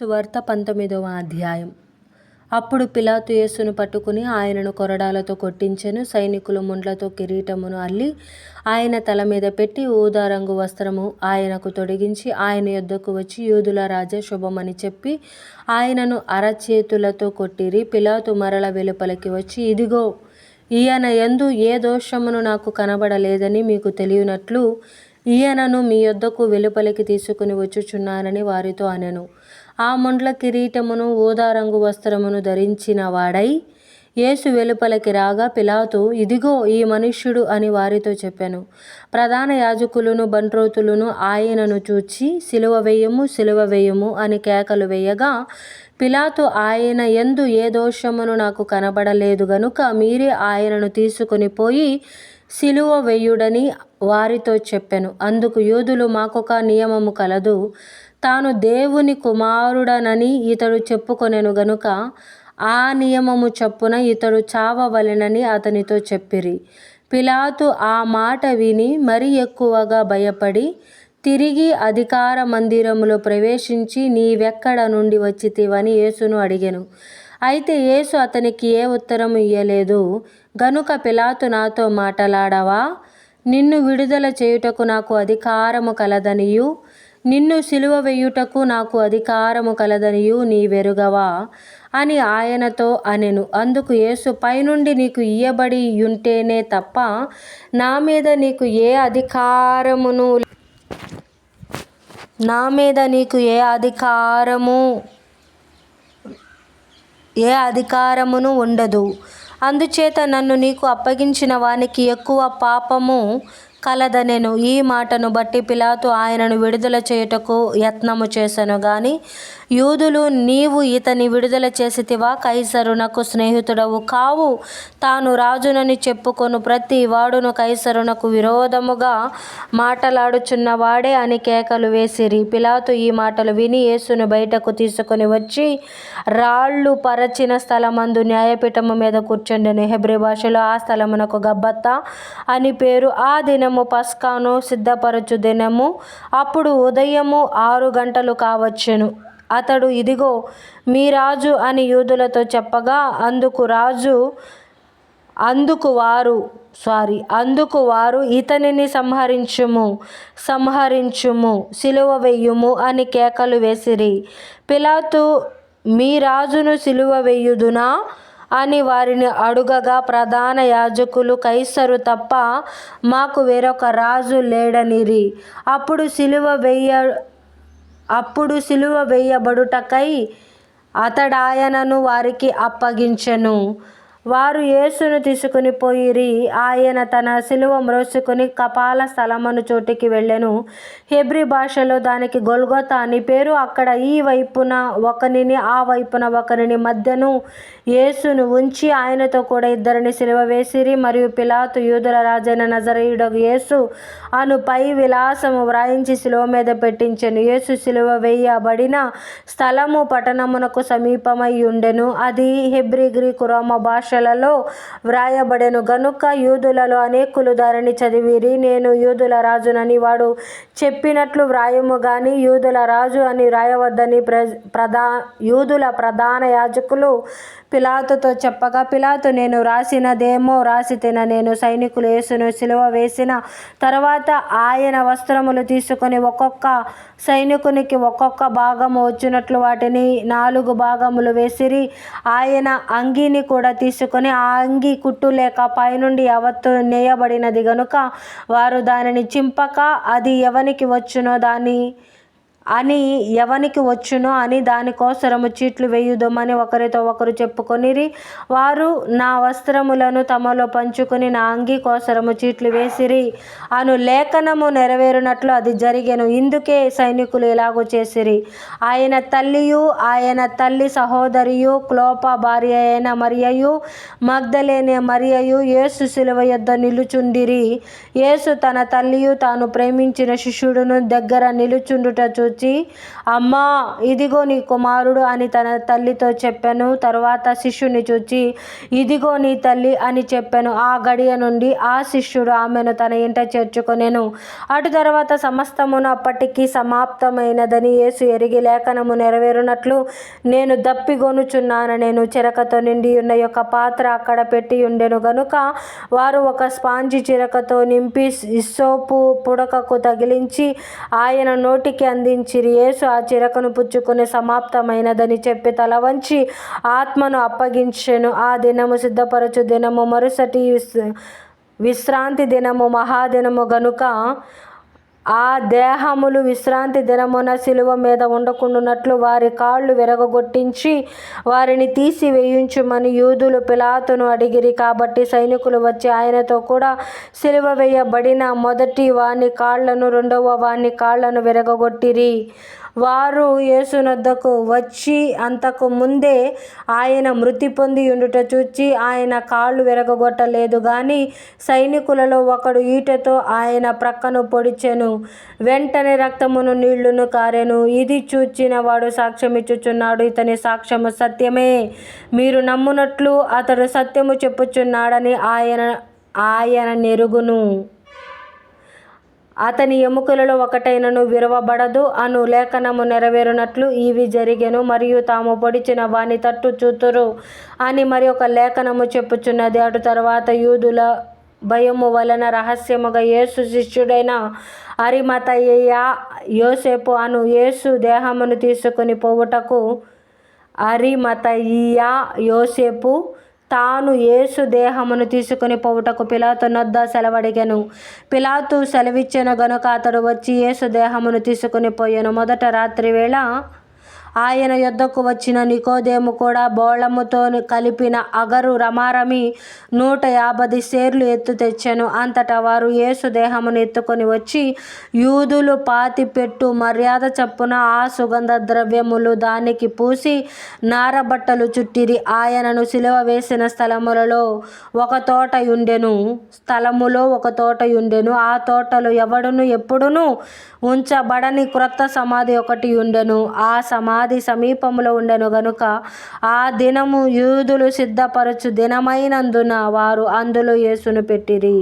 సువార్త 19వ అధ్యాయం. అప్పుడు పిలాతు యేసును పట్టుకుని ఆయనను కొరడాలతో కొట్టించెను. సైనికులు ముండ్లతో కిరీటమును అల్లి ఆయన తల మీద పెట్టి ఊదారంగు వస్త్రము ఆయనకు తొడిగించి ఆయన యొద్దకు వచ్చి, యూదుల రాజా శుభమని చెప్పి ఆయనను అరచేతులతో కొట్టిరి. పిలాతు మరల వెలుపలికి వచ్చి, ఇదిగో ఈయన యందు ఏ దోషమును నాకు కనబడలేదని మీకు తెలియనట్లు ఈయనను మీ యొద్దకు వెలుపలికి తీసుకుని వచ్చుచున్నానని వారితో అనెను. ఆ ముండ్ల కిరీటమును ఊదారంగు వస్త్రమును ధరించిన వాడై యేసు వెలుపలికి రాగా పిలాతు, ఇదిగో ఈ మనుష్యుడు అని వారితో చెప్పెను. ప్రధాన యాజకులను బంట్రోతులను ఆయనను చూచి, సిలువ వేయుము, సిలువ వేయుము అని కేకలు వేయగా, పిలాతు ఆయన యందు ఏ దోషమును నాకు కనబడలేదు గనుక మీరే ఆయనను తీసుకొని పోయి సిలువ వేయుడని వారితో చెప్పెను. అందుకు యూదులు, మాకొక నియమము కలదు, తాను దేవుని కుమారుడనని ఇతడు చెప్పుకొనెను గనుక ఆ నియమము చొప్పున ఇతడు చావవలెనని అతనితో చెప్పిరి. పిలాతు ఆ మాట విని మరి ఎక్కువగా భయపడి తిరిగి అధికార మందిరములో ప్రవేశించి, నీవెక్కడ నుండి వచ్చితివని యేసును అడిగెను. అయితే యేసు అతనికి ఏ ఉత్తరము ఇయ్యలేదు గనుక పిలాతు, నాతో మాటలాడవా? నిన్ను విడుదల చేయుటకు నాకు అధికారము కలదనియు నిన్ను సిలువ వేయుటకు నాకు అధికారము కలదనియు నీవెరుగవా అని ఆయనతో అనెను. అందుకు యేసు, పైనుండి నీకు ఇయ్యబడి యుంటేనే తప్ప నా మీద నీకు ఏ అధికారమును ఉండదు. అందుచేత నన్ను నీకు అప్పగించిన వానికి ఎక్కువ పాపము కలదనెను. ఈ మాటను బట్టి పిలాతు ఆయనను విడుదల చేయుటకు యత్నము చేసెను గాని యూదులు, నీవు ఇతని విడుదల చేసితివా? కైసరునకు స్నేహితుడవు కావు, తాను రాజునని చెప్పుకొను ప్రతి వాడును కైసరునకు విరోధముగా మాటలాడుచున్నవాడే అని కేకలు వేసిరి. పిలాతు ఈ మాటలు విని యేసును బయటకు తీసుకొని వచ్చి రాళ్ళు పరచిన స్థలమందు న్యాయపీఠము మీద కూర్చుండెను. హెబ్రీ భాషలో ఆ స్థలమునకు గబ్బతా అని పేరు. ఆ దినము పస్కాను సిద్ధపరచు దినము. అప్పుడు ఉదయము 6 గంటలు కావచ్చెను. అతడు, ఇదిగో మీ రాజు అని యూదులతో చెప్పగా అందుకు వారు ఇతనిని సంహరించుము, సిలువ వేయుము అని కేకలు వేసిరి. పిలాతు, మీ రాజును సిలువ వేయుదునా అని వారిని అడుగగా, ప్రధాన యాజకులు, కైసరు తప్ప మాకు వేరొక రాజు లేడనిరి. అప్పుడు సిలువ వేయబడుటకై అతడాయనను వారికి అప్పగించెను. వారు యేసును తీసుకుని పోయిరి. ఆయన తన సిలువ మ్రోసుకుని కపాల స్థలమను చోటికి వెళ్ళెను. హెబ్రీ భాషలో దానికి గొల్గొతా అని పేరు. అక్కడ ఈ వైపున ఒకనిని ఆ వైపున ఒకనిని మధ్యను యేసును ఉంచి ఆయనతో కూడా 2 సిలువ వేసిరి. మరియు పిలాతు యూదుల రాజైన నజరేయుడగు యేసు అను పై విలాసము వ్రాయించి సిలువ మీద పెట్టించెను. యేసు సిలువ వేయబడిన స్థలము పట్టణమునకు సమీపమై ఉండెను. అది హెబ్రీ, గ్రీకు, రోమ భాషలలో వ్రాయబడెను గనుక యూదులలో అనేకులు దానిని చదివిరి. నేను యూదుల రాజునని వాడు చెప్పినట్లు వ్రాయుము గాని యూదుల రాజు అని వ్రాయవద్దని యూదుల ప్రధాన యాజకులు పిలాతుతో చెప్పగా, పిలాతు, నేను రాసినదేమో రాసితిన. నేను సైనికులు యేసును సిలువ వేసిన తరువాత ఆయన వస్త్రములు తీసుకొని ఒక్కొక్క సైనికునికి ఒక్కొక్క భాగము వచ్చినట్లు వాటిని 4 భాగములు వేసిరి. ఆయన అంగీని కూడా తీసుకొని ఆ అంగీ కుట్టు లేక పైనుండి యావత్తు నేయబడినది గనుక వారు దానిని చింపక, అది ఎవనికి వచ్చునో అని దానికోసరము చీట్లు వేయుదమని ఒకరితో ఒకరు చెప్పుకొనిరి. వారు నా వస్త్రములను తమలో పంచుకొని నా అంగీ కోసరము చీట్లు వేసిరి అను లేఖనము నెరవేరునట్లు అది జరిగెను. ఇందుకే సైనికులు ఇలాగు చేసిరి. ఆయన తల్లియు ఆయన తల్లి సహోదరియు క్లోప భార్య అయిన మరియయు మగ్దలేనే మరియయు యేసు సిలువ యొద్ద నిలుచుండిరి. యేసు తన తల్లియు తాను ప్రేమించిన శిష్యుడును దగ్గర నిలుచుండుట చూచి చూచి, అమ్మా, ఇదిగో నీ కుమారుడు అని తన తల్లితో చెప్పెను. తరువాత శిష్యుని చూచి, ఇదిగో నీ తల్లి అని చెప్పెను. ఆ గడియ నుండి ఆ శిష్యుడు ఆమెను తన ఇంట చేర్చుకొనెను. అటు తర్వాత సమస్తమును అప్పటికి సమాప్తమైనదని యేసు ఎరిగి, లేఖనము నెరవేరునట్లు, నేను దప్పిగొనుచున్నాను, నేను చిరకతో నిండి ఉన్న యొక్క పాత్ర అక్కడ పెట్టి ఉండెను గనుక వారు ఒక స్పాంజి చిరకతో నింపి ఇస్సోపు పుడకకు తగిలించి ఆయన నోటికి అందించిరి. యేసు ఆ చిరకను పుచ్చుకొని సమాప్తమైనదని చెప్పి తల వంచి ఆత్మను అప్పగించెను. ఆ దినము సిద్ధపరచు దినము, మరుసటి విశ్రాంతి దినము, మహాదినము గనుక ఆ దేహములు విశ్రాంతి దినమున శిలువ మీద ఉండకుండునట్లు వారి కాళ్ళు విరగగొట్టించి వారిని తీసి వేయించుమని యూదులు పిలాతును అడిగిరి. కాబట్టి సైనికులు వచ్చి ఆయనతో కూడా శిలువ వేయబడిన మొదటి వాని కాళ్లను, రెండవ వాని కాళ్లను విరగగొట్టిరి. వారు యేసునొద్దకు వచ్చి అంతకు ముందే ఆయన మృతి పొంది ఉండుట చూచి ఆయన కాళ్ళు విరగగొట్టలేదు గాని సైనికులలో ఒకడు ఈటెతో ఆయన ప్రక్కను పొడిచెను. వెంటనే రక్తమును నీళ్లును కారెను. ఇది చూచిన వాడు సాక్ష్యమిచ్చుచున్నాడు, ఇతని సాక్ష్యము సత్యమే, మీరు నమ్మునట్లు అతడు సత్యము చెప్పుచున్నాడని ఆయన నెరుగును. అతని ఎముకలలో ఒకటైనను విరవబడదు అను లేఖనము నెరవేరునట్లు ఇవి జరిగెను. మరియు తాము పొడిచిన వాని తట్టు చూతురు అని మరి ఒక లేఖనము చెప్పుచున్నది. అటు తర్వాత యూదుల భయము వలన రహస్యముగా యేసు శిష్యుడైన అరిమతయి యోసేపు అను యేసు దేహమును తీసుకుని పోవుటకు యోసేపు తాను యేసు దేహమును తీసుకుని పోవుటకు పిలాతు నొద్ద సెలవడిగెను. పిలాతు సెలవిచ్చెను గనుక అతడు వచ్చి యేసు దేహమును తీసుకుని పోయెను. మొదట రాత్రి వేళ ఆయన యొద్దకు వచ్చిన నికోదేము కూడా బోళముతో కలిపిన అగరు రమారమి 150 సేర్లు ఎత్తు తెచ్చెను. అంతటా వారు యేసు దేహమును ఎత్తుకొని వచ్చి యూదులు పాతిపెట్టు మర్యాద చొప్పున ఆ సుగంధ ద్రవ్యములు దానికి పూసి నారబట్టలు చుట్టిరి. ఆయనను సిలువ వేసిన స్థలములో ఒక తోట యుండెను. ఆ తోటలో ఎవడును ఎప్పుడును ఉంచబడని క్రొత్త సమాధి ఒకటి ఉండెను. ఆ సమాధి సమీపములో ఉండెను గనుక ఆ దినము యూదులు సిద్ధపరచు దినమైనందున వారు అందులో యేసును పెట్టిరి.